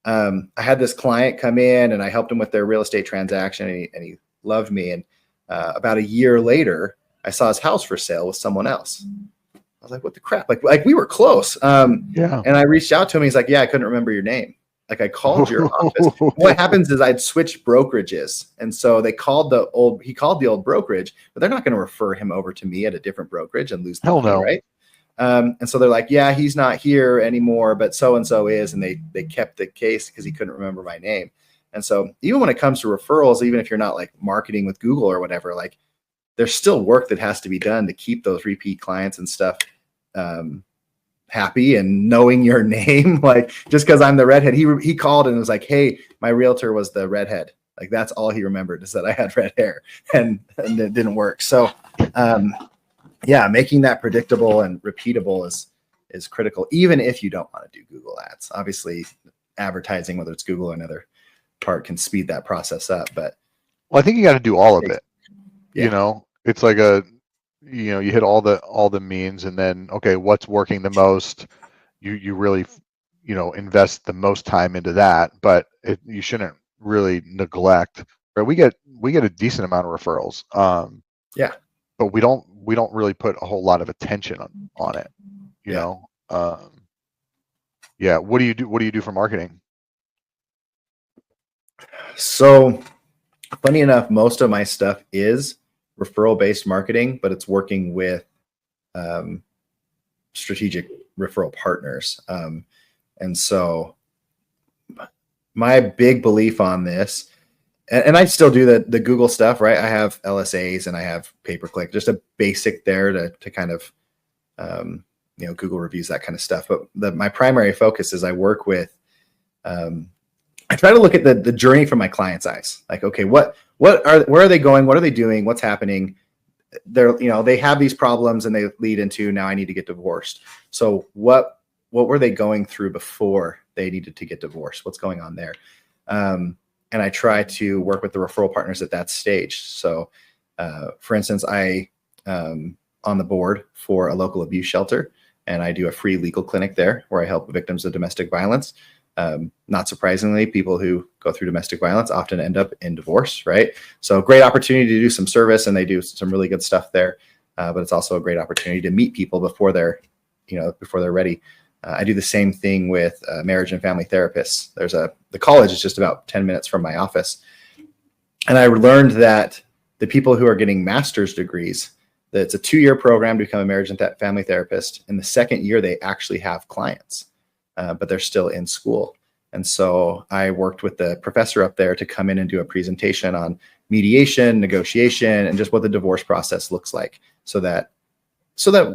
I had this client come in and I helped him with their real estate transaction, and he loved me. And about a year later, I saw his house for sale with someone else. I was like, what the crap? Like we were close. Yeah. And I reached out to him. He's like, yeah, I couldn't remember your name. Like I called your office. What happens is I'd switch brokerages. And so he called the old brokerage, but they're not going to refer him over to me at a different brokerage and lose the money, no. right? And so they're like, yeah, he's not here anymore, but so-and-so is. And they kept the case because he couldn't remember my name. And so even when it comes to referrals, even if you're not like marketing with Google or whatever, like there's still work that has to be done to keep those repeat clients and stuff happy and knowing your name. Like just because I'm the redhead, he called and was like, hey, my realtor was the redhead. Like that's all he remembered is that I had red hair, and it didn't work. So yeah, making that predictable and repeatable is critical, even if you don't want to do Google ads. Obviously advertising, whether it's Google or another part, can speed that process up. But well, I think you got to do all of it. Yeah. You know, it's like you hit all the means, and then, okay, what's working the most? You really, invest the most time into that, but you shouldn't really neglect, right? We get a decent amount of referrals. Yeah. But we don't really put a whole lot of attention on it, you know? Yeah. What do you do for marketing? So funny enough, most of my stuff is referral-based marketing, but it's working with strategic referral partners. And so my big belief on this, and I still do the Google stuff, right? I have LSAs and I have pay-per-click, just a basic there to kind of, Google reviews, that kind of stuff. But my primary focus is I work with, I try to look at the journey from my client's eyes. Like, okay, where are they going? What are they doing? What's happening? They have these problems and they lead into, now I need to get divorced. So what were they going through before they needed to get divorced? What's going on there? And I try to work with the referral partners at that stage. So, for instance, I on the board for a local abuse shelter, and I do a free legal clinic there where I help victims of domestic violence. Not surprisingly, people who go through domestic violence often end up in divorce, right? So great opportunity to do some service, and they do some really good stuff there. But it's also a great opportunity to meet people before they're ready. I do the same thing with marriage and family therapists. The college is just about 10 minutes from my office. And I learned that the people who are getting master's degrees, that it's a 2-year program to become a marriage and family therapist. In the second year, they actually have clients, but they're still in school. And so I worked with the professor up there to come in and do a presentation on mediation, negotiation, and just what the divorce process looks like, so that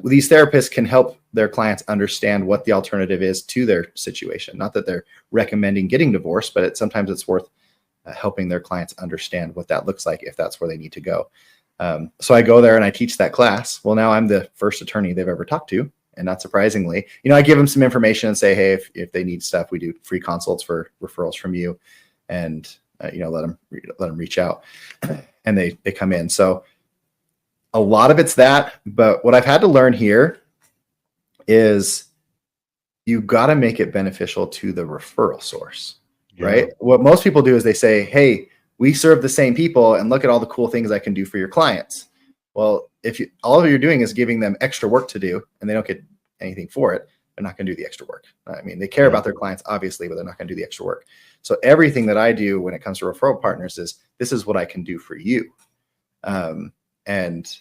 these therapists can help their clients understand what the alternative is to their situation. Not that they're recommending getting divorced, but sometimes it's worth helping their clients understand what that looks like if that's where they need to go. So I go there and I teach that class. Well, now I'm the first attorney they've ever talked to. And not surprisingly, I give them some information and say, hey, if they need stuff, we do free consults for referrals from you, and let them reach out, and they come in. So a lot of it's that, but what I've had to learn here is you've got to make it beneficial to the referral source, right? What most people do is they say, hey, we serve the same people and look at all the cool things I can do for your clients. Well, if all you're doing is giving them extra work to do and they don't get anything for it, they're not going to do the extra work. I mean, they care about their clients, obviously, but they're not going to do the extra work. So everything that I do when it comes to referral partners is, this is what I can do for you. And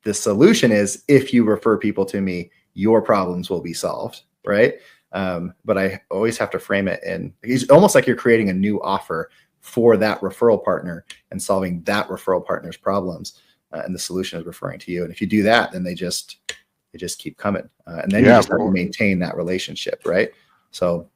the solution is, if you refer people to me, your problems will be solved, right? But I always have to frame it in, it's almost like you're creating a new offer for that referral partner and solving that referral partner's problems. And the solution is referring to you. And if you do that, then they just keep coming. And then you just have to maintain that relationship, right? So